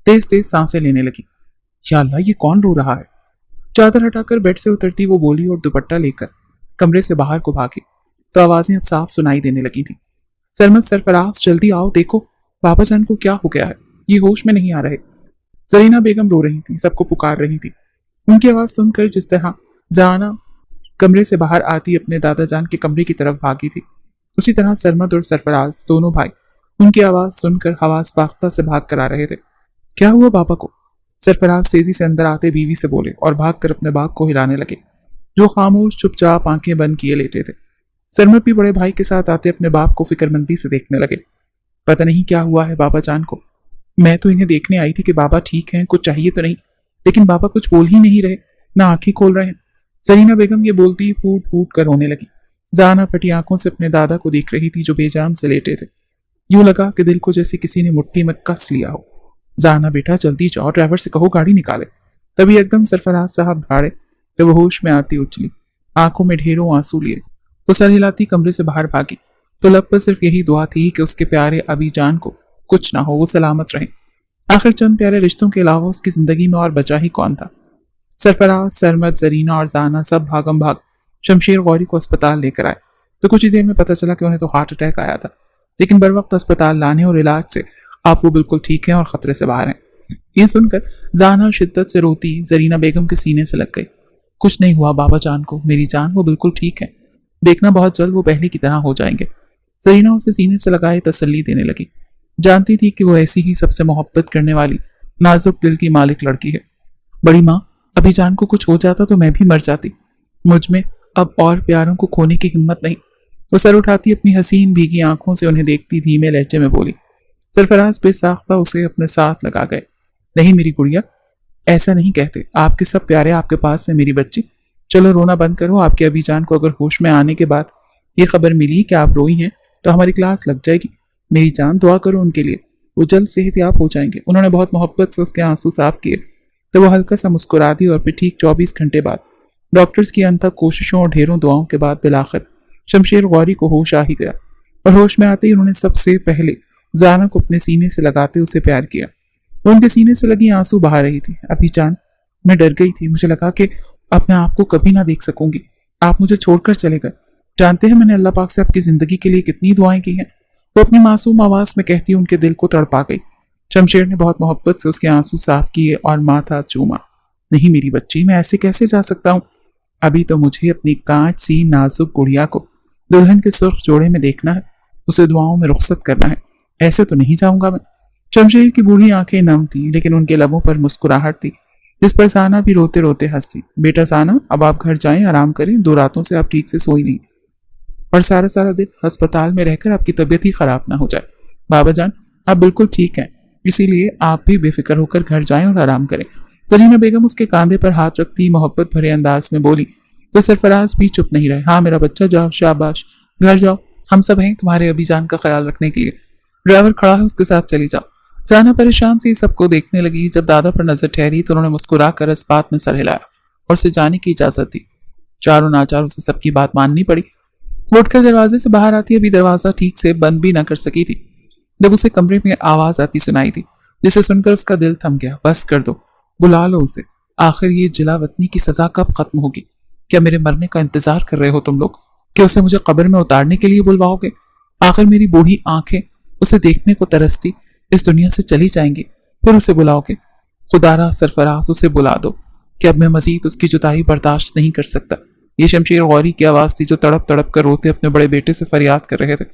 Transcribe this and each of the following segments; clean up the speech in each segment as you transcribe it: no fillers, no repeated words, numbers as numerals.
तेज तेज सांसें लेने लगी। या अल्लाह, ये कौन रो रहा है? चादर हटाकर बेड से उतरती वो बोली और दुपट्टा लेकर कमरे से बाहर को भागी तो आवाजें अब साफ सुनाई देने लगी थी। सरमद, सरफराज, जल्दी आओ, देखो बाबा जान को क्या हो गया है, ये होश में नहीं आ रहे। जरीना बेगम रो रही थी, सबको पुकार रही थी। उनकी आवाज सुनकर जिस तरह जाना कमरे से बाहर आती अपने दादा जान के कमरे की तरफ भागी थी, उसी तरह सरमद और सरफराज दोनों भाई उनकी आवाज सुनकर हवास बाख्ता से भाग कर आ रहे थे। क्या हुआ बाबा को? सरफराज तेजी से अंदर आते बीवी से बोले और भागकर अपने बाप को हिलाने लगे, जो खामोश चुपचाप आंखें बंद किए लेटे थे। सरमद भी बड़े भाई के साथ आते अपने बाप को फिक्रमंदी से देखने लगे। पता नहीं क्या हुआ है बाबा जान को। मैं तो इन्हें देखने आई थी कि बाबा ठीक हैं, कुछ चाहिए तो नहीं, लेकिन बाबा कुछ बोल ही नहीं रहे, ना आंखें खोल रहे हैं। जरीना बेगम ये बोलती फूट फूट कर रोने लगी। जाना फटी आंखों से अपने दादा को देख रही थी, जो बेजान से लेटे थे। यूं लगा कि दिल को जैसे किसी ने मुट्ठी में कस लिया हो। जाना बेटा, जल्दी जाओ, ड्राइवर से कहो गाड़ी निकाले। तभी एकदम सरफराज साहब भाड़े तो वो होश में आती उछली, आंखों में ढेरों आंसू लिए वो सर हिलाती कमरे से बाहर भागी। तो लब पर सिर्फ यही दुआ थी कि उसके प्यारे अभी जान को कुछ ना हो, वो सलामत रहे। आखिर चंद प्यारे रिश्तों के अलावा उसकी जिंदगी में और बचा ही कौन था। सरफराज, सरमद, जरीना और जाना सब भागम भाग शमशेर गौरी को अस्पताल लेकर आए तो कुछ ही देर में पता चला कि उन्हें तो हार्ट अटैक आया था, लेकिन बर वक्त अस्पताल लाने और इलाज से आप वो बिल्कुल ठीक हैं और खतरे से बाहर हैं। ये सुनकर जाना शिद्दत से रोती जरीना बेगम के सीने से लग गई। कुछ नहीं हुआ बाबा जान को, मेरी जान, वो बिल्कुल ठीक है, देखना बहुत जल्द वो पहले की तरह हो जाएंगे। जरीना उसे सीने से लगाए तसल्ली देने लगी। जानती थी कि वो ऐसी ही सबसे मोहब्बत करने वाली नाजुक दिल की मालिक लड़की है। बड़ी माँ, अभी जान को कुछ हो जाता तो मैं भी मर जाती। मुझ में अब और प्यारों को खोने की हिम्मत नहीं। वो सर उठाती अपनी हसीन भीगी आंखों से उन्हें देखती धीमे लहजे में बोली। सरफराज बेसाख्ता उसे अपने साथ लगा गए। नहीं मेरी गुड़िया, ऐसा नहीं कहते, आपके सब प्यारे आपके पास है मेरी बच्ची। चलो रोना बंद करो। आपके अभी जान को अगर होश में आने के बाद ये खबर मिली कि आप रोई हैं तो हमारी क्लास लग जाएगी। मेरी जान, दुआ करो उनके लिए, वो जल्द सेहतयाब हो जाएंगे। उन्होंने बहुत मोहब्बत से उसके आंसू साफ किए तो वो हल्का सा मुस्कुरा दी और फिर ठीक 24 घंटे बाद डॉक्टर्स की अनथक कोशिशों और ढेरों दुआओं के बाद बिलाखिर शमशेर गौरी को होश आ ही गया और होश में आते ही उन्होंने सबसे पहले जाना को अपने सीने से लगाते उसे प्यार किया। वो उनके सीने से लगी आंसू बहा रही थी। अभी जान, मैं डर गई थी, मुझे लगा कि अब मैं आपको कभी ना देख सकूंगी, आप मुझे छोड़कर चले गए। जानते हैं मैंने अल्लाह पाक से आपकी जिंदगी के लिए कितनी दुआएं की हैं। वो अपनी मासूम आवाज में कहती उनके दिल को तड़पा गई। शमशेर ने बहुत मोहब्बत से उसके आंसू साफ किए और माथा चूमा। नहीं मेरी बच्ची, मैं ऐसे कैसे जा सकता हूँ? अभी तो मुझे अपनी कांच सी नाजुक गुड़िया को दुल्हन के सुर्ख जोड़े में देखना है, उसे दुआओं में रुखसत करना है, ऐसे तो नहीं जाऊंगा मैं। शमशेर की बूढ़ी आंखें नम थी, लेकिन उनके लबों पर मुस्कुराहट थी, जिस पर साना भी रोते रोते हंसती। बेटा साना, अब आप घर जाएं, आराम करें, 2 रातों से आप ठीक से सोई नहीं और सारा सारा दिन अस्पताल में रहकर आपकी तबीयत ही खराब ना हो जाए। बाबा जान, आप बिल्कुल ठीक हैं, इसीलिए आप भी बेफिक्र होकर घर जाएं और आराम करें। जरीना बेगम उसके कांधे पर हाथ रखती मोहब्बत भरे अंदाज में बोली तो सरफराज भी चुप नहीं रहे। हाँ मेरा बच्चा, जाओ, शाबाश, घर जाओ, हम सब हैं तुम्हारे अभी जान का ख्याल रखने के लिए। ड्राइवर खड़ा है, उसके साथ चली जाओ। जाना परेशान से सबको देखने लगी। जब दादा पर नजर ठहरी तो उन्होंने मुस्कुरा कर इस बात में सर हिलाया और उसे जाने की इजाजत दी। चारों नाचार उसे सबकी बात माननी पड़ी। उठकर दरवाजे से बाहर आती, अभी दरवाजा ठीक से बंद भी न कर सकी थी जब उसे कमरे में आवाज आती सुनाई दी, जिसे सुनकर उसका दिल थम गया। बस कर दो, बुला लो उसे, आखिर ये जिला वतनी की सजा कब खत्म होगी? क्या मेरे मरने का इंतजार कर रहे हो तुम लोग कि उसे मुझे कब्र में उतारने के लिए बुलवाओगे? आखिर मेरी बूढ़ी आंखें उसे देखने को तरसती इस दुनिया से चली जाएंगी, फिर उसे बुलाओगे? खुदारा सरफराज, उसे बुला दो कि अब मैं मजीद उसकी जुदाई बर्दाश्त नहीं कर सकता। ये शमशेर गौरी की आवाज थी, जो तड़प तड़प कर रोते अपने बड़े बेटे से फरियाद कर रहे थे।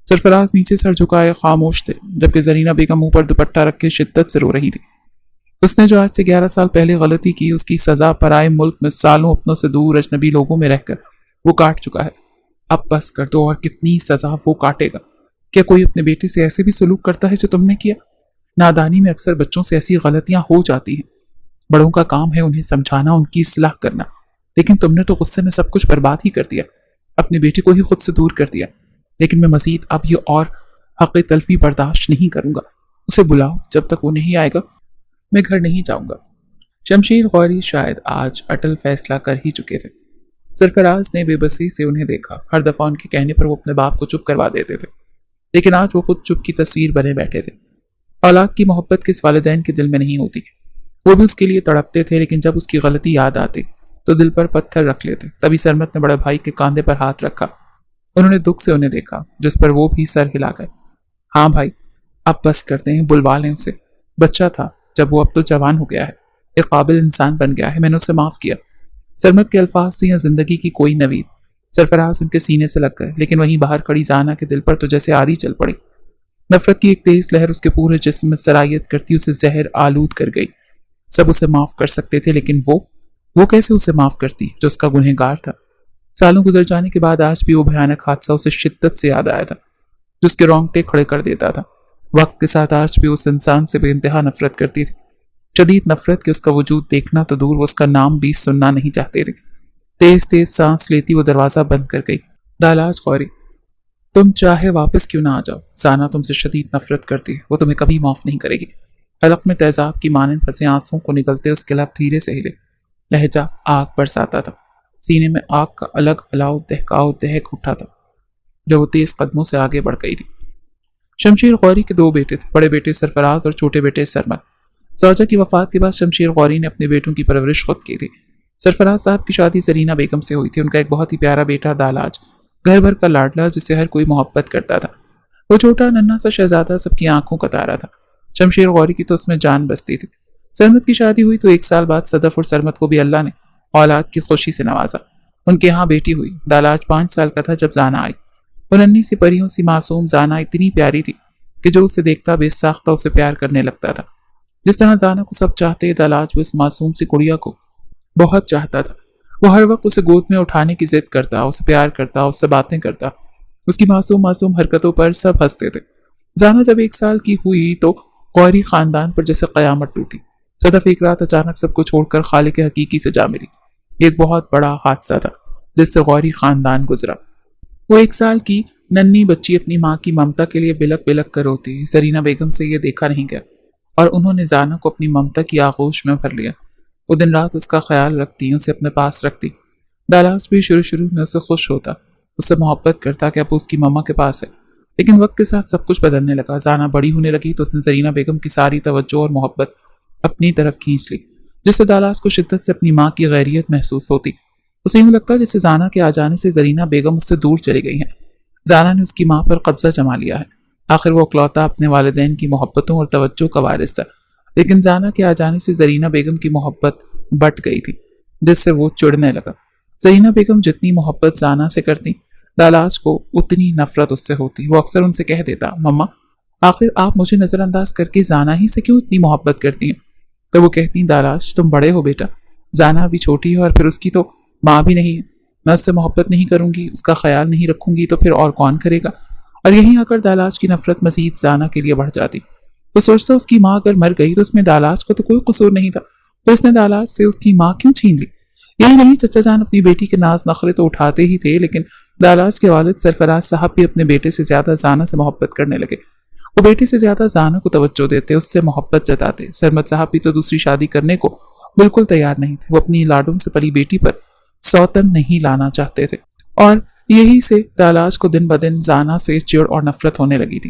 सरफराज नीचे सर झुकाए खामोश थे, जबकि जरीना बेगम मुंह पर दुपट्टा रख के शिद्दत से रो रही थी। उसने जो आज से 11 साल पहले गलती की, उसकी सजा पराए मुल्क में सालों अपनों से दूर अजनबी लोगों में रहकर वो काट चुका है। अब बस कर दो, और कितनी सजा वो काटेगा? क्या कोई अपने बेटे से ऐसे भी सलूक करता है जो तुमने किया? नादानी में अक्सर बच्चों से ऐसी गलतियां हो जाती हैं। बड़ों का काम है उन्हें समझाना, उनकी इस्लाह करना, लेकिन तुमने तो गुस्से में सब कुछ बर्बाद ही कर दिया, अपने बेटे को ही खुद से दूर कर दिया। लेकिन मैं मजीद अब ये और हक़ तलफी बर्दाश्त नहीं करूंगा। उसे बुलाओ, जब तक वो नहीं आएगा मैं घर नहीं जाऊंगा। शमशेर गौरी शायद आज अटल फैसला कर ही चुके थे। सरफराज ने बेबसी से उन्हें देखा। हर दफा उनके कहने पर वो अपने बाप को चुप करवा देते थे, लेकिन आज वो खुद चुप की तस्वीर बने बैठे थे। اولاد کی محبت کس والدین کے دل میں نہیں ہوتی، وہ بھی اس کے لیے تڑپتے تھے، لیکن جب اس کی غلطی یاد آتی تو دل پر پتھر رکھ لیتے۔ تبھی سرمت نے بڑے بھائی کے کاندھے پر ہاتھ رکھا۔ انہوں نے دکھ سے انہیں دیکھا، جس پر وہ بھی سر ہلا گئے۔ ہاں بھائی، اب بس کرتے ہیں، بلوا لیں اسے، بچہ تھا جب وہ اب تو جوان ہو گیا ہے، ایک قابل انسان بن گیا ہے، میں نے اسے معاف کیا۔ سرمت کے الفاظ سے یا زندگی کی کوئی نوید سرفراز ان کے سینے سے لگ گئے، لیکن وہیں باہر کھڑی زانا کے دل پر تو جیسے آری چل پڑی۔ نفرت کی ایک تیز لہر اس کے پورے جسم میں سرایت کرتی اسے زہر آلود کر گئی۔ سب اسے معاف کر سکتے تھے، لیکن وہ کیسے اسے معاف کرتی جو اس کا گنہگار تھا؟ سالوں گزر جانے کے بعد آج بھی وہ بھیانک حادثہ اسے شدت سے یاد آیا تھا، جس کے رونگٹے کھڑے کر دیتا تھا۔ وقت کے ساتھ آج بھی اس انسان سے بے انتہا نفرت کرتی تھی، شدید نفرت کہ اس کا وجود دیکھنا تو دور، وہ اس کا نام بھی سننا نہیں چاہتے تھے۔ تیز تیز سانس لیتی وہ دروازہ بند کر گئی۔ دالاج غوری، تم چاہے واپس کیوں نہ آ جاؤ، زانا تم سے شدید نفرت کرتی ہے، وہ تمہیں کبھی معاف نہیں کرے گی۔ حلق میں تیزاب کی مانند پھنسے آنسوں کو نگلتے اس کے لب دھیرے سے ہلے، لہجہ آگ برساتا تھا، سینے میں آگ کا الگ الاؤ دہک اٹھا تھا جب وہ تیز قدموں سے آگے بڑھ گئی تھی۔ شمشیر غوری کے 2 بیٹے تھے، بڑے بیٹے سرفراز اور چھوٹے بیٹے سرمد۔ زوجہ کی وفات کے بعد شمشیر غوری نے اپنے بیٹوں کی پرورش خود کی تھی۔ سرفراز صاحب کی شادی زرینہ بیگم سے ہوئی تھی۔ ان کا ایک بہت ہی پیارا بیٹا دالاج، گھر بھر کا لاڈلا، جس سے ہر کوئی محبت کرتا تھا۔ وہ چھوٹا ننھا سا شہزادہ سب کی آنکھوں کا تارا تھا۔ شمشیر غوری کی تو اس میں جان بستی تھی۔ سرمد کی شادی ہوئی تو 1 سال بعد صدف اور سرمد کو بھی اللہ نے اولاد کی خوشی سے نوازا۔ ان کے ہاں بیٹی ہوئی۔ دالاج 5 سال کا تھا جب زانا آئی۔ وہ ننھی سی پریوں سی معصوم زانا اتنی پیاری تھی کہ جو اسے دیکھتا بے ساختہ اسے پیار کرنے لگتا تھا۔ جس طرح زانا کو سب چاہتے، دالاج وہ اس معصوم سی گڑیا کو بہت چاہتا تھا۔ وہ ہر وقت اسے گود میں اٹھانے کی ضد کرتا، اسے پیار کرتا، اس سے باتیں کرتا۔ اس کی معصوم حرکتوں پر سب ہنستے تھے۔ زانا جب 1 سال کی ہوئی تو غوری خاندان پر جیسے قیامت ٹوٹی۔ صدف ایک رات اچانک سب کو چھوڑ کر خالق حقیقی سے جا ملی۔ ایک بہت بڑا حادثہ تھا جس سے غوری خاندان گزرا۔ وہ 1 سال کی ننھی بچی اپنی ماں کی ممتا کے لیے بلک بلک کر روتی۔ زرینہ بیگم سے یہ دیکھا نہیں گیا اور انہوں نے زانا کو اپنی ممتا کی آغوش میں بھر لیا۔ وہ دن رات اس کا خیال رکھتی، اسے اپنے پاس رکھتی۔ دالاج بھی شروع میں اسے خوش ہوتا، اس سے محبت کرتا کہ اب اس کی ماما کے پاس ہے، لیکن وقت کے ساتھ سب کچھ بدلنے لگا۔ زانا بڑی ہونے لگی تو اس نے زرینہ بیگم کی ساری توجہ اور محبت اپنی طرف کھینچ لی، جس سے دالاج کو شدت سے اپنی ماں کی غیریت محسوس ہوتی۔ اسے یوں لگتا جیسے زانا کے آ جانے سے زرینہ بیگم اس سے دور چلی گئی ہیں۔ زانا نے اس کی ماں پر قبضہ جما لیا ہے۔ آخر وہ اکلوتا اپنے والدین کی محبتوں اور توجہ کا وارث تھا، لیکن زانا کے آ جانے سے زرینہ بیگم کی محبت بٹ گئی تھی، جس سے وہ چڑنے لگا۔ زرینہ بیگم جتنی محبت زانا سے کرتی، دالاج کو اتنی نفرت اس سے ہوتی۔ وہ اکثر ان سے کہہ دیتا، مما آخر آپ مجھے نظر انداز کر کے زانا ہی سے کیوں اتنی محبت کرتی ہیں؟ تو وہ کہتی، دالاج تم بڑے ہو بیٹا، زانا بھی چھوٹی ہے اور پھر اس کی تو ماں بھی نہیں ہے، میں اس سے محبت نہیں کروں گی، اس کا خیال نہیں رکھوں گی تو پھر اور کون کرے گا؟ اور یہیں آ کر دالاج کی نفرت مزید زانا کے لیے بڑھ جاتی۔ وہ سوچتا اس کی ماں اگر مر گئی تو اس میں دالاج کا تو کوئی قصور نہیں تھا، تو اس نے دالاج سے اس کی ماں کیوں چھین لی؟ یہی نہیں، چچا جان اپنی بیٹی کے ناز نخرے تو اٹھاتے ہی تھے، لیکن دالاج کے والد سرفراز صاحب بھی اپنے بیٹے سے زیادہ زانا سے محبت کرنے لگے۔ وہ بیٹے سے زیادہ زانا کو توجہ دیتے، اس سے محبت جتاتے۔ سرمد صاحب بھی تو دوسری شادی کرنے کو بالکل تیار نہیں تھے۔ وہ اپنی لاڈوں سے پلی بیٹی پر سوتن نہیں لانا چاہتے تھے، اور یہی سے دالاج کو دن بدن زانا سے چڑ اور نفرت ہونے لگی تھی۔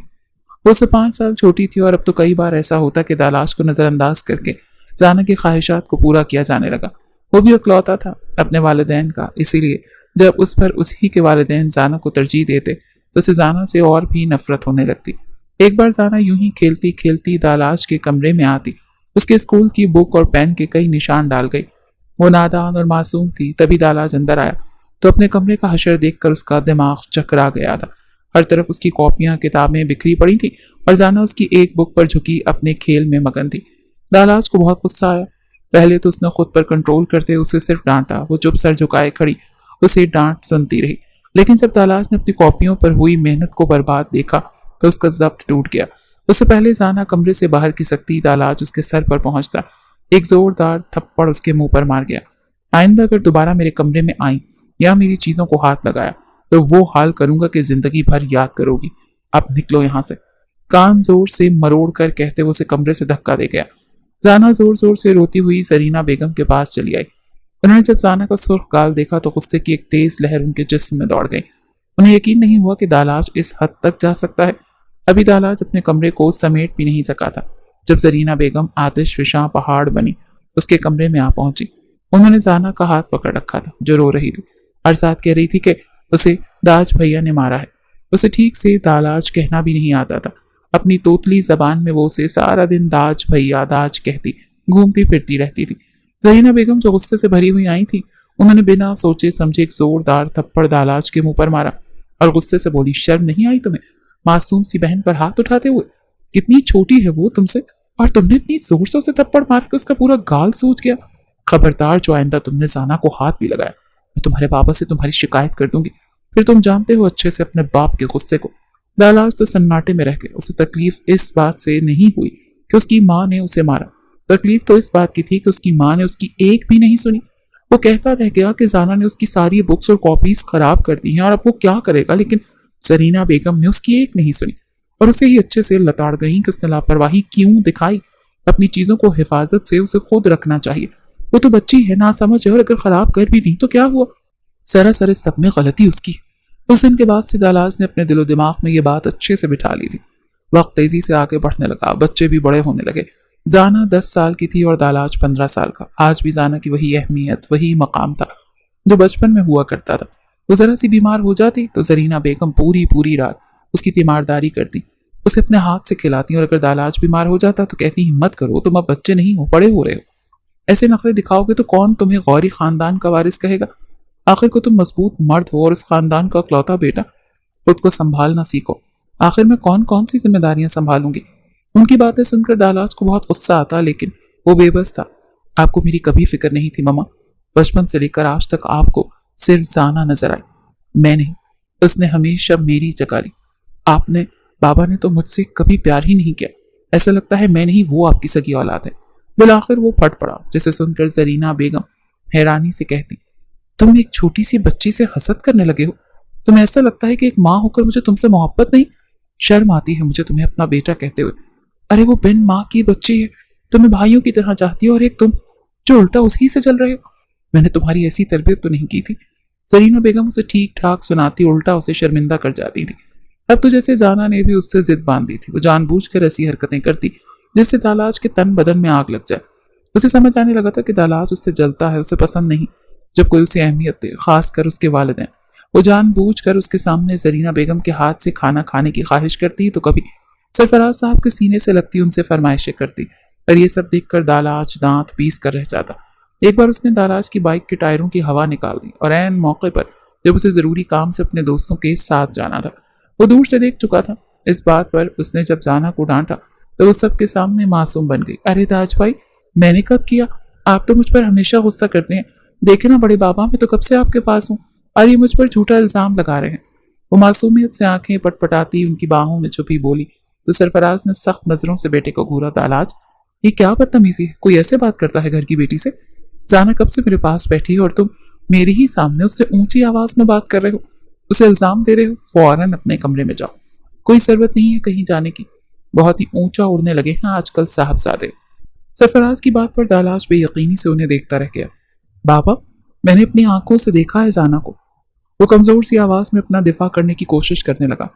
وہ سے 5 سال چھوٹی تھی، اور اب تو کئی بار ایسا ہوتا کہ دالاج کو نظر انداز کر کے زانا کی خواہشات کو پورا کیا جانے لگا۔ وہ بھی اکلوتا تھا اپنے والدین کا، اسی لیے جب اس پر اسی کے والدین زانا کو ترجیح دیتے تو اسے زانا سے اور بھی نفرت ہونے لگتی۔ ایک بار زانا یوں ہی کھیلتی کھیلتی دالاج کے کمرے میں آتی، اس کے اسکول کی بک اور پین کے کئی نشان ڈال گئی۔ وہ نادان اور معصوم تھی، تبھی دالاج اندر آیا تو اپنے کمرے کا حشر دیکھ کر اس کا دماغ چکرا گیا تھا۔ ہر طرف اس کی کاپیاں کتابیں بکھری پڑی تھیں اور زانا اس کی ایک بک پر جھکی اپنے کھیل میں مگن تھی۔ دالاج کو بہت غصہ آیا۔ پہلے تو اس نے خود پر کنٹرول کرتے اسے صرف ڈانٹا۔ وہ چپ سر جھکائے کھڑی اسے ڈانٹ سنتی رہی، لیکن جب دالاج نے اپنی کاپیوں پر ہوئی محنت کو برباد دیکھا تو اس کا ضبط ٹوٹ گیا۔ اس سے پہلے زانا کمرے سے باہر کی سکتی دالاج اس کے سر پر پہنچتا، ایک زوردار تھپڑ اس کے منہ پر مار گیا۔ آئندہ اگر دوبارہ میرے کمرے میں آئیں یا میری چیزوں کو ہاتھ لگایا تو وہ حال کروں گا کہ زندگی بھر یاد کرو گی۔ اب نکلو یہاں سے، کان زور سے مروڑ کر کہتے وہ اسے کمرے سے دھکا دے گیا۔ زانا زور زور سے روتی ہوئی زرینہ بیگم کے پاس چلی آئی۔ انہوں نے جب زانا کا سرخ گال دیکھا تو غصے کی ایک تیز لہر ان کے جسم میں دوڑ گئی۔ انہیں یقین نہیں ہوا کہ دالاج اس حد تک جا سکتا ہے۔ अभी दालाज अपने कमरे को समेट भी नहीं सका था जब जरीना बेगम आतिश फिशां पहाड़ बनी उसके कमरे में आ पहुंची। उन्होंने जाना का हाथ पकड़ रखा था जो रो रही थी। अरसात कह रही थी कि उसे दाज भैया ने मारा है। उसे ठीक से दालाज कहना भी नहीं आता था। अपनी तोतली जबान में वो उसे सारा दिन दाज भैया दाज कहती घूमती फिरती रहती थी। जरीना बेगम जो गुस्से से भरी हुई आई थी, उन्होंने बिना सोचे समझे एक जोरदार थप्पड़ दालाज के मुंह पर मारा और गुस्से से बोली, शर्म नहीं आई तुम्हें मासूम सी बहन पर हाथ उठाते हुए? कितनी छोटी है वो तुमसे, और तुमने इतनी जोर से उसे थप्पड़ मार के उसका पूरा गाल सूज गया। खबरदार जो आइंदा तुमने जाना को हाथ भी लगाया, मैं तुम्हारे बाबा से तुम्हारी शिकायत कर दूंगी। फिर तुम जानते हो अच्छे से अपने बाप के गुस्से को। दालाज तो सन्नाटे में रह गए। उसे तकलीफ इस बात से नहीं हुई कि उसकी माँ ने उसे मारा, तकलीफ तो इस बात की थी कि उसकी माँ ने उसकी एक भी नहीं सुनी। वो कहता रह गया कि जाना ने उसकी सारी बुक्स और कॉपीज खराब कर दी हैं और अब वो क्या करेगा, लेकिन जरीना बेगम ने उसकी एक नहीं सुनी और उसे ही अच्छे से लताड़ गई कि उसने लापरवाही क्यों दिखाई। अपनी चीजों को हिफाजत से उसे खुद रखना चाहिए। वो तो बच्ची है, ना समझ है, और अगर खराब कर भी दी तो क्या हुआ। सरासर इस सब में गलती उसकी। उस दिन के बाद से दालाज ने अपने दिलो दिमाग में ये बात अच्छे से बिठा ली थी। वक्त तेजी से आगे बढ़ने लगा, बच्चे भी बड़े होने लगे। जाना 10 साल की थी और दालाज 15 साल का। आज भी जाना की वही अहमियत, वही मकाम था जो बचपन में हुआ करता था। वो जरा सी बीमार हो जाती तो जरीना बेगम पूरी पूरी रात उसकी तीमारदारी करती, उसे अपने हाथ से खिलाती, और अगर दालाज बीमार हो जाता तो कहती, हिम्मत करो, तुम अब बच्चे नहीं हो, बड़े हो रहे हो। ऐसे नखरे दिखाओगे तो कौन तुम्हें गौरी खानदान का वारिस कहेगा। आखिर को तुम मजबूत मर्द हो और इस खानदान का इकलौता बेटा। खुद को संभालना सीखो। आखिर में कौन कौन सी जिम्मेदारियां संभालूंगी। उनकी बातें सुनकर दालाज को बहुत गुस्सा आता, लेकिन वो बेबस था। आपको मेरी कभी फिक्र नहीं थी मम्मा। बचपन से लेकर आज तक आपको सिर्फ जाना नजर आई, मैं नहीं। उसने हमेशा मेरी जगह ली। आपने, बाबा ने तो मुझसे कभी प्यार ही नहीं किया। ऐसा लगता है मैं नहीं, वो आपकी सगी औलाद है। बिलाखिर वो फट पड़ा, जिसे सुनकर जरीना बेगम हैरानी से कहती, तुम एक छोटी सी बच्ची से हसद करने लगे हो। तुम्हें ऐसा लगता है कि एक माँ होकर मुझे तुमसे मोहब्बत नहीं? शर्म आती है मुझे तुम्हें अपना बेटा कहते हुए। अरे वो बिन माँ की बच्ची है, तुम्हें भाइयों की तरह चाहती है, और एक तुम जो उल्टा उसी से चल रहे हो। मैंने तुम्हारी ऐसी तरबियत तो नहीं की थी। जरीना बेगम उसे ठीक ठाक सुनाती, उल्टा उसे शर्मिंदा कर जाती थी। अब तो जैसे जाना ने भी उससे जिद बांध दी थी। वो जानबूझकर ऐसी हरकतें करती जिससे दालाज के तन बदन में आग लग जाए। उसे समझ आने लगा था कि दालाज उससे जलता है, उसे पसंद नहीं जब कोई उसे अहमियत दे, खासकर उसके वालिदैन। वो जानबूझकर उसके सामने जरीना बेगम के हाथ से खाना खाने की ख्वाहिश करती तो कभी सरफराज साहब के सीने से लगती उनसे फरमाइशें करती, और ये सब देखकर दालाज दांत पीस कर रह जाता। एक बार उसने दालाज की बाइक के टायरों की हवा निकाल दी, और ऐन मौके पर जब उसे जरूरी काम से अपने दोस्तों के साथ जाना था। वो दूर से देख चुका था। इस बात पर उसने जब जाना को डांटा तो वो सबके सामने मासूम बन गई। अरे दाज भाई, मैंने कब किया? आप तो मुझ पर हमेशा गुस्सा करते हैं। देखे ना बड़े बाबा, मैं तो कब से आपके पास हूँ, और ये मुझ पर झूठा इल्जाम लगा रहे हैं। वो मासूमियत से आंखें पटपटाती उनकी बाहों में छुपी बोली तो सरफराज ने सख्त नजरों से बेटे को घूरा। दालाज, ये क्या बदतमीजी है? कोई ऐसे बात करता है घर की बेटी से? जाना कब से मेरे पास बैठी है और तुम मेरे ही सामने उससे ऊंची आवाज में बात कर रहे हो, उसे इल्जाम दे रहे हो। फौरन अपने कमरे में जाओ, कोई जरूरत नहीं है कहीं जाने की। बहुत ही ऊंचा उड़ने लगे हैं आजकल साहबजादे। सरफराज की बात पर दालाज बेयकीनी से उन्हें देखता रह गया। बाबा, मैंने अपनी आंखों से देखा है जाना को। वो कमजोर सी आवाज में अपना दिफा करने की कोशिश करने लगा,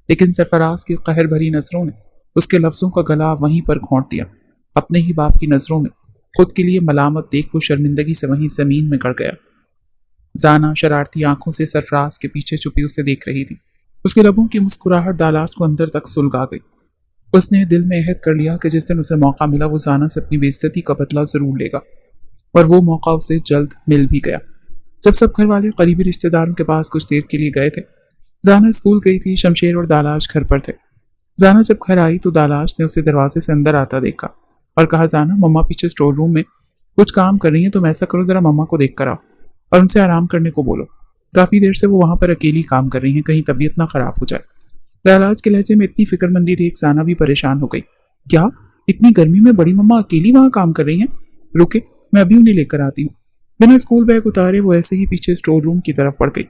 लेकिन सरफराज की कहर भरी नजरों ने उसके लफ्जों का गला वहीं पर घोंट दिया। अपने ही बाप की नजरों में खुद के लिए मलामत देख वो शर्मिंदगी से वहीं जमीन में गड़ गया। जाना शरारती आंखों से सरफराज के पीछे छुपी उसे देख रही थी। उसके लबों की मुस्कुराहट दालाज को अंदर तक सुलगा गई। उसने दिल में अहद कर लिया कि जिस दिन उसे मौका मिला वो जाना से अपनी बेइज्जती का बदला जरूर लेगा, और वो मौका उसे जल्द मिल भी गया। जब सब घर वाले करीबी रिश्तेदारों के पास कुछ देर के लिए गए थे, जाना स्कूल गई थी। शमशेर और दालाज घर पर थे। जाना जब घर आई तो दालाज ने उसे दरवाजे से अंदर आता देखा और कहा, जाना, मम्मा पीछे स्टोर रूम में कुछ काम कर रही है, तुम ऐसा करो, जरा मम्मा को देख कर आओ और उनसे आराम करने को बोलो। काफी देर से वो वहां पर अकेली काम कर रही हैं, कहीं तबीयत ना खराब हो जाए। दालाज के लहजे में इतनी फिक्रमंदी देख जाना भी परेशान हो गई। क्या इतनी गर्मी में बड़ी मम्मा अकेली वहां काम कर रही हैं? रुके, मैं अभी उन्हें लेकर आती हूँ। बिना स्कूल बैग उतारे वो ऐसे ही पीछे स्टोर रूम की तरफ बढ़ गई,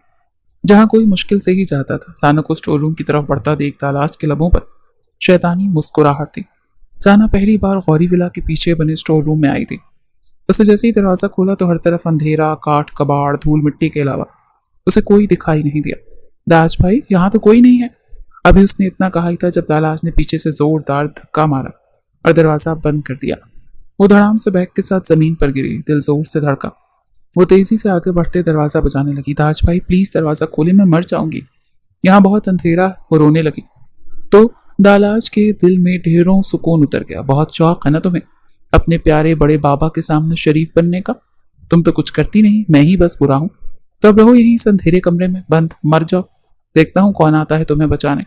जहां कोई मुश्किल से ही जाता था। जाना को स्टोर रूम की तरफ बढ़ता देख दालाज के लबों पर शैतानी मुस्कुराहट थी। जाना पहली बार गौरी विला के पीछे बने स्टोर रूम में आई थी। उसे जैसे ही दरवाजा खोला तो हर तरफ अंधेरा, काठ कबाड़, धूल मिट्टी के अलावा उसे कोई दिखाई नहीं दिया। दाज भाई, यहाँ तो कोई नहीं है। ابھی اس نے اتنا کہا ہی تھا جب دالاج نے پیچھے سے زوردار دھکا مارا اور دروازہ بند کر دیا۔ وہ دھڑام سے بیگ کے ساتھ زمین پر گری، دل زور سے دھڑکا۔ وہ تیزی سے آگے بڑھتے دروازہ بجانے لگی، تاج بھائی پلیز دروازہ کھولے، میں مر جاؤں گی، یہاں بہت اندھیرا۔ وہ رونے لگی تو دالاج کے دل میں ڈھیروں سکون اتر گیا۔ بہت شوق ہے نا تمہیں اپنے پیارے بڑے بابا کے سامنے شریف بننے کا؟ تم تو کچھ کرتی نہیں، میں ہی بس برا ہوں۔ تو اب رہو یہیں اس اندھیرے کمرے میں بند، مر جاؤ، دیکھتا ہوں کون آتا ہے تمہیں بچانے۔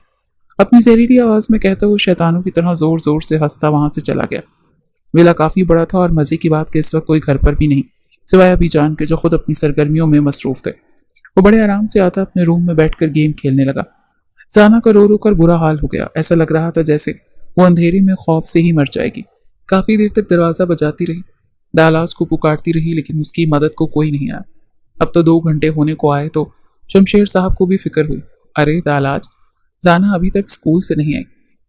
اپنی زہریلی آواز میں کہتا وہ شیطانوں کی طرح زور زور سے ہنستا وہاں سے چلا گیا۔ ویلا کافی بڑا تھا اور مزے کی بات کہ اس وقت کوئی گھر پر بھی نہیں سوائے ابھی جان کے، جو خود اپنی سرگرمیوں میں مصروف تھے۔ وہ بڑے آرام سے آتا اپنے روم میں بیٹھ کر گیم کھیلنے لگا۔ زانا کا رو رو کر برا حال ہو گیا، ایسا لگ رہا تھا جیسے وہ اندھیرے میں خوف سے ہی مر جائے گی۔ کافی دیر تک دروازہ بجاتی رہی، دالاج کو پکارتی رہی، لیکن اس کی مدد کو کوئی نہیں آیا۔ اب تو 2 گھنٹے ہونے کو آئے تو شمشیر صاحب کو بھی فکر ہوئی۔ ارے دالاج، زانا ابھی تک اسکول سے نہیں آئی،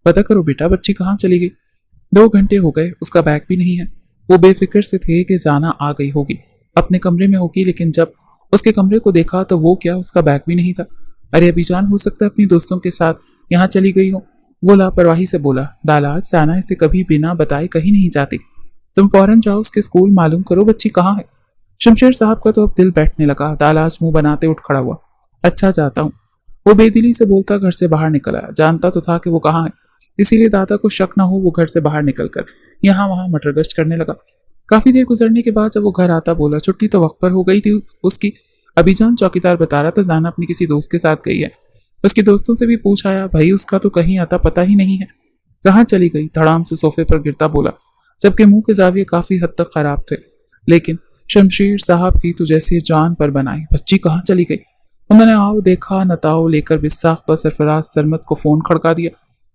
پتہ کرو بیٹا بچی کہاں چلی گئی۔ 2 گھنٹے ہو گئے، اس کا بیگ بھی نہیں ہے۔ وہ بے فکر سے تھے کہ زانا آ گئی ہوگی، اپنے کمرے میں ہوگی، لیکن جب اس کے کمرے کو دیکھا تو وہ کیا، اس کا بیگ بھی نہیں تھا۔ ارے ابھی جان ہو سکتا ہے اپنی دوستوں کے ساتھ یہاں چلی گئی ہو۔ وہ لاپرواہی سے بولا، دالاج زانا اسے کبھی بنا بتائے کہیں نہیں جاتی، تم فوراً جاؤ اس کے اسکول معلوم کرو بچی کہاں ہے۔ شمشیر صاحب کا تو اب دل بیٹھنے لگا۔ دالاج منہ بناتے اٹھ کھڑا ہوا۔ اچھا جاتا ہوں، وہ بے دلی سے بولتا گھر سے باہر نکل آیا۔ جانتا تو تھا کہ وہ کہاں ہے، اسی لیے دادا کو شک نہ ہو وہ گھر سے باہر نکل کر یہاں وہاں مٹر گشت کرنے لگا۔ کافی دیر گزرنے کے بعد جب وہ گھر آتا بولا، چھٹی تو وقت پر ہو گئی تھی اس کی، ابھی جان چوکیدار بتا رہا تھا زانا اپنی کسی دوست کے ساتھ گئی ہے۔ اس کے دوستوں سے بھی پوچھ آیا، بھائی اس کا تو کہیں آتا پتہ ہی نہیں ہے، کہاں چلی گئی؟ دھڑام سے صوفے پر گرتا بولا، جبکہ منہ کے زاویے کافی حد تک خراب تھے، لیکن شمشیر صاحب کی تو جیسے جان پر بنائی۔ بچی کہاں چلی گئی؟ انہوں نے آؤ دیکھا نتاؤ لے کر بساختہ سرفراز سرمد کو فون کھڑکا دیا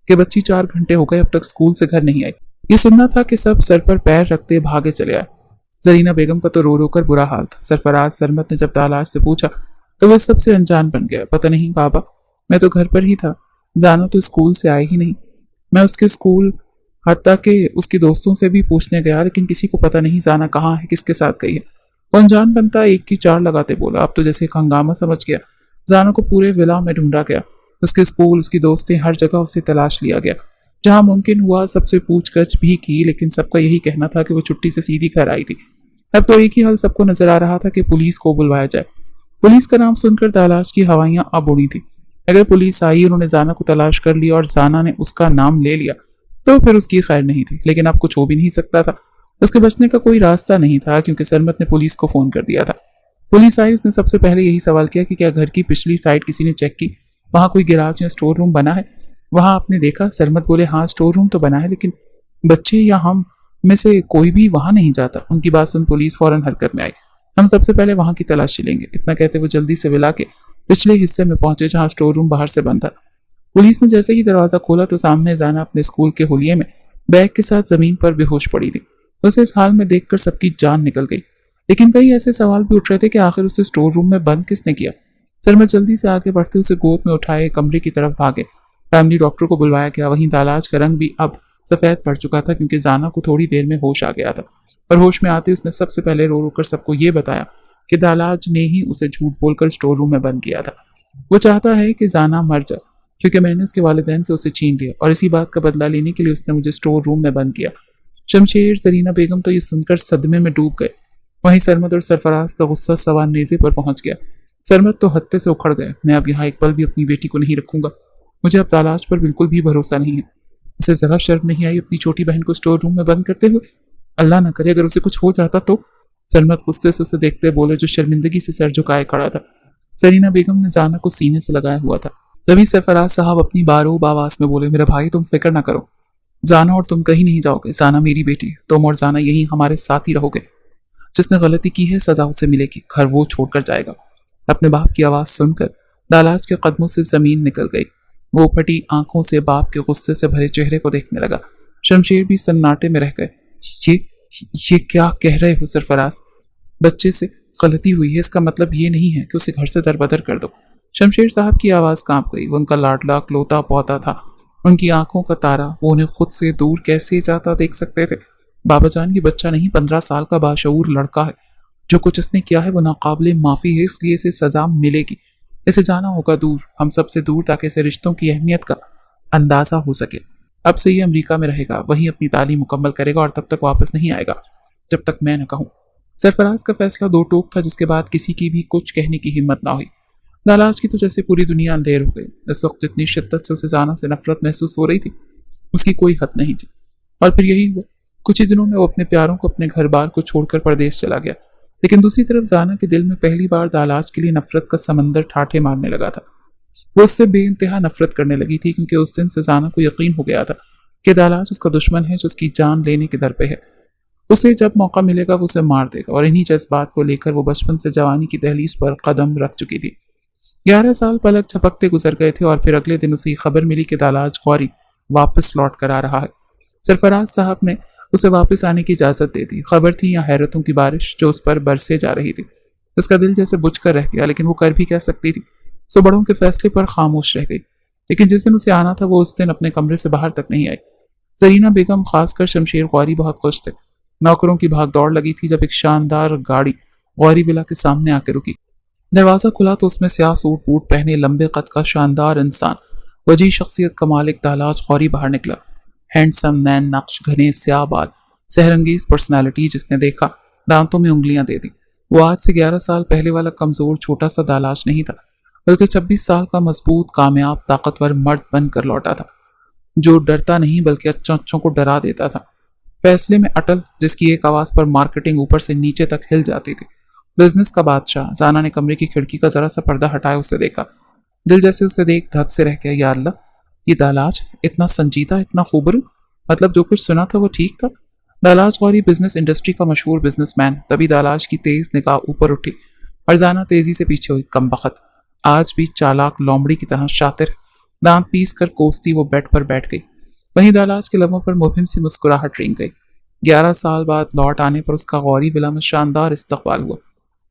کہ بچی 4 گھنٹے ہو گئے اب تک اسکول سے گھر نہیں آئی۔ یہ سننا تھا کہ سب سر پر پیر رکھتے بھاگے چلے آئے۔ زرینہ بیگم کا تو رو رو کر برا حال تھا۔ سرفراز سرمد نے جب دالاج سے پوچھا تو وہ سب سے انجان بن گیا۔ پتہ نہیں بابا، میں تو گھر پر ہی تھا، زانا تو اسکول سے آئی ہی نہیں، میں اس کے اسکول حتیٰ کہ اس کے دوستوں سے بھی پوچھنے گیا، لیکن کسی کو پتہ نہیں زانا کہاں ہے، کس کے ساتھ گئی ہے۔ وہ انجان بنتا ایک کی 4 لگاتے بولا، اب تو جیسے ایک ہنگامہ سمجھ گیا۔ زانا کو پورے ولا میں ڈھونڈا گیا، اس کے اسکول، اس کی دوستیں، ہر جگہ اسے تلاش لیا گیا۔ جہاں ممکن ہوا سب سے پوچھ گچھ بھی کی، لیکن سب کا یہی کہنا تھا کہ وہ چھٹی سے سیدھی گھر آئی تھی۔ اب تو ایک ہی حل سب کو نظر آ رہا تھا کہ پولیس کو بلوایا جائے۔ پولیس کا نام سن کر دالاج کی ہوائیاں اب اڑی تھی۔ اگر پولیس آئی، انہوں نے زانا کو تلاش کر لیا اور زانا نے اس کا نام لے لیا تو پھر اس کی خیر نہیں تھی، لیکن اب کچھ ہو بھی نہیں سکتا تھا۔ اس کے بچنے کا کوئی راستہ نہیں تھا کیونکہ سرمت نے پولیس کو فون کر دیا تھا۔ پولیس آئی، اس نے سب سے پہلے یہی سوال کیا کہ کیا گھر کی پچھلی سائڈ کسی نے چیک کی، وہاں کوئی گیراج یا اسٹور روم بنا ہے؟ وہاں آپ نے دیکھا؟ سرمت بولے، ہاں اسٹور روم تو بنا ہے، لیکن بچے یا ہم میں سے کوئی بھی وہاں نہیں جاتا۔ ان کی بات سن پولیس فوراً حرکت میں آئی، ہم سب سے پہلے وہاں کی تلاشی لیں گے۔ اتنا کہتے وہ جلدی سے ولا کے پچھلے حصے میں پہنچے جہاں اسٹور روم باہر سے بند تھا۔ پولیس نے جیسے ہی دروازہ کھولا تو سامنے زانا اپنے اسکول کے ہولیے میں بیگ کے ساتھ زمین پر بے ہوش پڑی تھی۔ اسے اس حال میں دیکھ کر سب کی جان نکل گئی، لیکن کئی ایسے سوال بھی اٹھ رہے تھے کہ آخر اسے اسٹور روم میں بند کس نے کیا۔ سرمت جلدی سے آگے بڑھتے اسے گود میں اٹھائے کمرے کی طرف بھاگے۔ فیملی ڈاکٹر کو بلوایا گیا۔ وہیں دالاج کا رنگ بھی اب سفید پڑ چکا تھا کیونکہ زانا کو تھوڑی دیر میں ہوش آ گیا تھا، اور ہوش میں آتے اس نے سب سے پہلے رو رو کر سب کو یہ بتایا کہ دالاج نے ہی اسے جھوٹ بول کر اسٹور روم میں بند کیا تھا۔ وہ چاہتا ہے کہ زانا مر جائے کیونکہ میں نے اس کے والدین سے اسے چھین لیا، اور اسی بات کا بدلہ لینے کے لیے اس نے مجھے اسٹور روم میں بند کیا۔ شمشیر، زرینہ بیگم تو یہ سن کر صدمے میں ڈوب گئے۔ وہیں سرمد اور سرفراز کا غصہ سوار نیزے پر پہنچ گیا۔ سرمد تو ہتے سے اکھڑ گئے، میں اب یہاں ایک پل بھی اپنی بیٹی کو نہیں رکھوں گا، مجھے اب دالاج پر بالکل بھی بھروسہ نہیں ہے۔ اسے ذرا شرم نہیں آئی اپنی چھوٹی بہن کو اسٹور روم میں بند کرتے ہوئے؟ اللہ نہ کرے اگر اسے کچھ ہو جاتا تو۔ سرمد غصے سے اسے دیکھتے بولے جو شرمندگی سے سر جھکائے کھڑا تھا۔ زرینہ بیگم نے زانا کو سینے سے لگایا ہوا تھا۔ تبھی سرفراز صاحب اپنی باروب آواز میں بولے، میرا بھائی تم فکر نہ کرو، زانا اور تم کہیں نہیں جاؤ گے، زانا میری بیٹی ہے، تم اور زانا یہی ہمارے ساتھ ہی رہو گے، جس نے غلطی کی ہے سزا اسے ملے گی، گھر وہ چھوڑ کر جائے گا۔ اپنے باپ کی آواز سن کر دالاج کے قدموں سے زمین نکل گئی۔ وہ پھٹی آنکھوں سے باپ کے غصے سے بھرے چہرے کو دیکھنے لگا۔ شمشیر بھی سناٹے میں رہ گئے۔ یہ کیا کہہ رہے ہو سرفراز؟ بچے سے غلطی ہوئی ہے، اس کا مطلب یہ نہیں ہے کہ اسے گھر سے دربدر کر دو۔ شمشیر صاحب کی آواز کانپ گئی۔ وہ ان کا لاڈلا کلوتا پوتا تھا، ان کی آنکھوں کا تارا، وہ انہیں خود سے دور کیسے جاتا دیکھ سکتے تھے؟ بابا جان، یہ بچہ نہیں، 15 سال کا باشعور لڑکا ہے، جو کچھ اس نے کیا ہے وہ ناقابل معافی ہے، اس لیے اسے سزا ملے گی۔ इसे जाना होगा दूर, हम सबसे दूर, ताकि इसे रिश्तों की अहमियत का अंदाजा हो सके। अब से ये अमेरिका में रहेगा, वहीं अपनी तालीम मुकम्मल करेगा और तब तक वापस नहीं आएगा जब तक मैं न कहूँ। सरफराज का फैसला दो टोक था, जिसके बाद किसी की भी कुछ कहने की हिम्मत ना हुई। दालाज की तो जैसे पूरी दुनिया अंधेर हो गई। इस वक्त इतनी शिद्दत से उसे जाना से नफरत महसूस हो रही थी, उसकी कोई हद नहीं थी। और फिर यही हुआ, कुछ ही दिनों में वो अपने प्यारों को, अपने घर बार को छोड़कर परदेश चला गया। लेकिन दूसरी तरफ जाना के दिल में पहली बार दालाज के लिए नफरत का समंदर ठाठे मारने लगा था। वो उससे बेइंतहा नफरत करने लगी थी, क्योंकि उस दिन से जाना को यकीन हो गया था कि दालाज उसका दुश्मन है जो उसकी जान लेने के दर पे है। उसे जब मौका मिलेगा वो उसे मार देगा, और इन्हीं जज्बात को लेकर वो बचपन से जवानी की दहलीज पर कदम रख चुकी थी। 11 साल पलक झपकते गुजर गए थे, और फिर अगले दिन उसे खबर मिली कि दालाज गौरी वापस लौट कर आ रहा है। सरफराज साहब ने उसे वापस आने की इजाजत दे दी। खबर थी या हैरतों की बारिश जो उस पर बरसे जा रही थी। उसका दिल जैसे बुझ कर रह गया, लेकिन वो कर भी कह सकती थी। सो बड़ों के फैसले पर खामोश रह गई। लेकिन जिस दिन उसे आना था वो उस दिन अपने कमरे से बाहर तक नहीं आई। जरीना बेगम, खासकर शमशेर गौरी बहुत खुश थे। नौकरों की भाग दौड़ लगी थी जब एक शानदार गाड़ी गौरी विला के सामने आकर रुकी। दरवाजा खुला तो उसमें स्याह सूट बूट पहने लंबे कद का शानदार इंसान, वजी शख्सियत का मालिक दालाज गौरी बाहर निकला। हैंडसम, नैन नक्श, घने स्याह बाल, सहरंगेज पर्सनैलिटी। जिसने देखा दांतों में उंगलियां दे दी। वो आज से 11 साल पहले वाला कमजोर छोटा सा दालाज नहीं था, बल्कि 26 साल का मजबूत, कामयाब, ताकतवर मर्द बनकर लौटा था, जो डरता नहीं बल्कि अच्छों को डरा देता था। फैसले में अटल, जिसकी एक आवाज पर मार्केटिंग ऊपर से नीचे तक हिल जाती थी। बिजनेस का बादशाह। जाना ने कमरे की खिड़की का जरा सा पर्दा हटाया उसे देखा। दिल जैसे उसे देख धक से रह गया। या अल्लाह, ये दालाज इतना संजीदा, इतना खूबरू, मतलब जो कुछ सुना था वो ठीक था। दालाज गौरी बिजनेस इंडस्ट्री का मशहूर बिजनेसमैन। तभी दालाज की तेज निगाह ऊपर उठी और जाना तेजी से पीछे हुई। कमबख्त, आज भी चालाक लोमड़ी की तरह शातिर। दांत पीस कर कोसती वो बेड पर बैठ गई। वहीं दालाज के लबों पर मुबहिम सी मुस्कुराहट रेंग गई। 11 साल बाद लौट आने पर उसका गौरी विला में शानदार इस्तकबाल हुआ।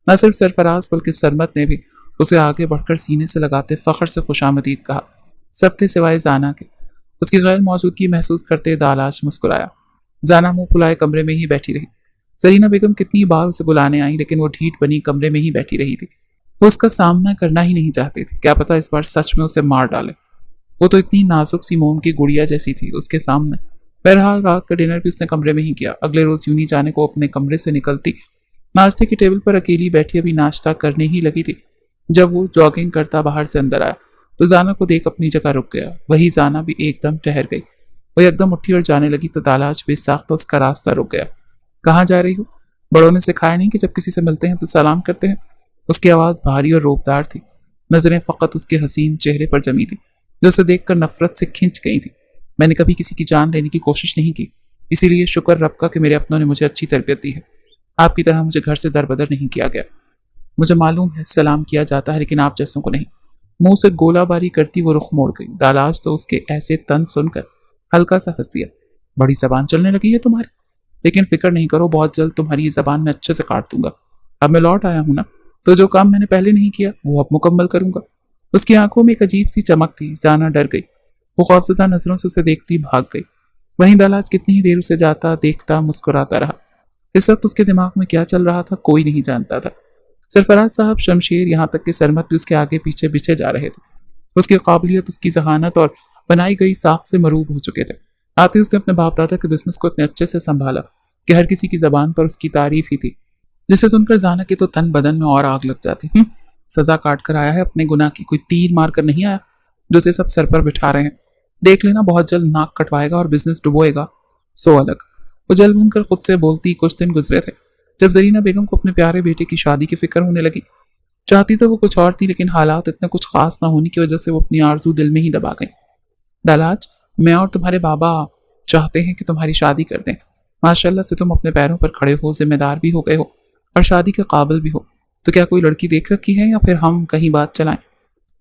न सिर्फ सरफराज बल्कि सरमत ने भी उसे आगे बढ़कर सीने से लगाते फख्र से खुशामदीद कहा। सब थे सिवाय जाना के। उसकी गैर मौजूदगी महसूस करते दालाज मुस्कुराया। जाना मुंह फुलाए कमरे में ही बैठी रही। जरीना बेगम कितनी बार उसे बुलाने आई, लेकिन वो ढीठ बनी कमरे में ही बैठी रही थी। वो उसका सामना करना ही नहीं चाहती थी। क्या पता इस बार सच में उसे मार डाले। वो तो इतनी नाजुक सी मोम की गुड़िया जैसी थी उसके सामने। बहरहाल रात का डिनर भी उसने कमरे में ही किया। अगले रोज यूं ही जाने को अपने कमरे से निकलती नाश्ते की टेबल पर अकेली बैठी अभी नाश्ता करने ही लगी थी, जब वो जॉगिंग करता बाहर से अंदर आया तो जाना को देख अपनी जगह रुक गया। वही जाना भी एकदम ठहर गई। वो एकदम उठी और जाने लगी तो दालाज बेसाख्ता उसका रास्ता रुक गया। कहाँ जा रही हो? बड़ों ने सिखाया नहीं कि जब किसी से मिलते हैं तो सलाम करते हैं? उसकी आवाज़ भारी और रोबदार थी। नजरें फ़कत उसके हसीन चेहरे पर जमी थी, जो उसे देखकर नफरत से खिंच गई थी। मैंने कभी किसी की जान लेने की कोशिश नहीं की, इसीलिए शुक्र रब का कि मेरे अपनों ने मुझे अच्छी तरबियत दी है। आपकी तरह मुझे घर से दरबदर नहीं किया गया। मुझे मालूम है सलाम किया जाता है, लेकिन आप जैसों को नहीं। मुंह से गोलाबारी करती वो रुख मोड़ गई। दालाज तो उसके ऐसे तन सुनकर हल्का सा हंस दिया। बड़ी जबान चलने लगी है तुम्हारी, लेकिन फिक्र नहीं करो, बहुत जल्द तुम्हारी ये जबान मैं अच्छे से काट दूंगा। अब मैं लौट आया हूं ना, तो जो काम मैंने पहले नहीं किया वो अब मुकम्मल करूंगा। उसकी आंखों में एक अजीब सी चमक थी। जाना डर गई। वो खौफजदा नजरों से उसे देखती भाग गई। वहीं दालाज कितनी ही देर उसे जाता देखता मुस्कुराता रहा। इस वक्त उसके दिमाग में क्या चल रहा था कोई नहीं जानता था। सरफराज साहब, शमशेर, यहाँ तक कि सरमत भी उसके आगे पीछे बिछे जा रहे थे। उसकी काबिलियत, उसकी जहानत और बनाई गई साख से मरूब हो चुके थे। आते उसने अपने बाप दादा के बिजनेस को इतने अच्छे से संभाला कि हर किसी की जबान पर उसकी तारीफ ही थी, जिसे सुनकर जाना के तो तन बदन में और आग लग जाती। सजा काट कर आया है अपने गुनाह की, कोई तीर मार कर नहीं आया जो से सब सर पर बिठा रहे हैं। देख लेना बहुत जल्द नाक कटवाएगा और बिजनेस डुबोएगा। सो अलग। वो जल भून कर खुद से बोलती। कुछ दिन गुजरे थे जब जरीना बेगम को अपने प्यारे बेटे की शादी की फिक्र होने लगी। चाहती तो वो कुछ और थी, लेकिन हालात इतने कुछ खास ना होने की वजह से वो अपनी आरजू दिल में ही दबा गई। दालाज, मैं और तुम्हारे बाबा चाहते हैं कि तुम्हारी शादी कर दें। माशाल्लाह से तुम अपने पैरों पर खड़े हो, जिम्मेदार भी हो गए हो और शादी के काबिल भी हो। तो क्या कोई लड़की देख रखी है या फिर हम कहीं बात चलाएं?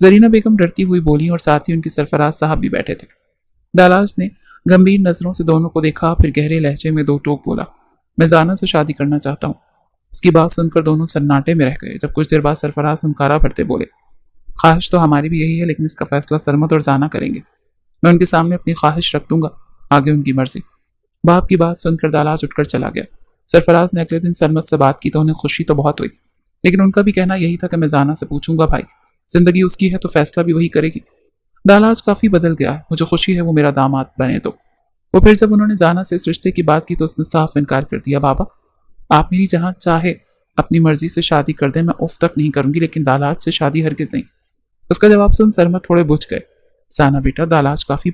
जरीना बेगम डरती हुई बोली और साथ ही उनकी सरफराज साहब भी बैठे थे। दालाज ने गंभीर नजरों से दोनों को देखा, फिर गहरे लहजे में दो टोक बोला, मैं जाना से शादी करना चाहता हूँ। उसकी बात सुनकर दोनों सन्नाटे में रह गए। जब कुछ देर बाद सरफराज हुंकारा भरते बोले, ख्वाहिश तो हमारी भी यही है, लेकिन इसका फैसला सरमत और जाना करेंगे। मैं उनके सामने अपनी ख्वाहिश रख दूंगा, आगे उनकी मर्जी। बाप की बात सुनकर दालाज उठकर चला गया। सरफराज ने अगले दिन सरमत से बात की तो उन्हें खुशी तो बहुत हुई, लेकिन उनका भी कहना यही था कि मैं जाना से पूछूंगा भाई, जिंदगी उसकी है तो फैसला भी वही करेगी। दालाज काफी बदल गया है, मुझे खुशी है वो मेरा दामाद बने तो। वो फिर जब उन्होंने जाना से इस रिश्ते की बात की तो उसने साफ इनकार कर दिया। बाबा, आप मेरी जहां चाहे अपनी मर्जी से शादी कर दें, मैं उफ तक नहीं करूंगी, लेकिन दालाज से शादी हरगिज नहीं। उसका जवाब सुन सरमत थोड़े बुझ गए। साना बेटा, दालाज काफी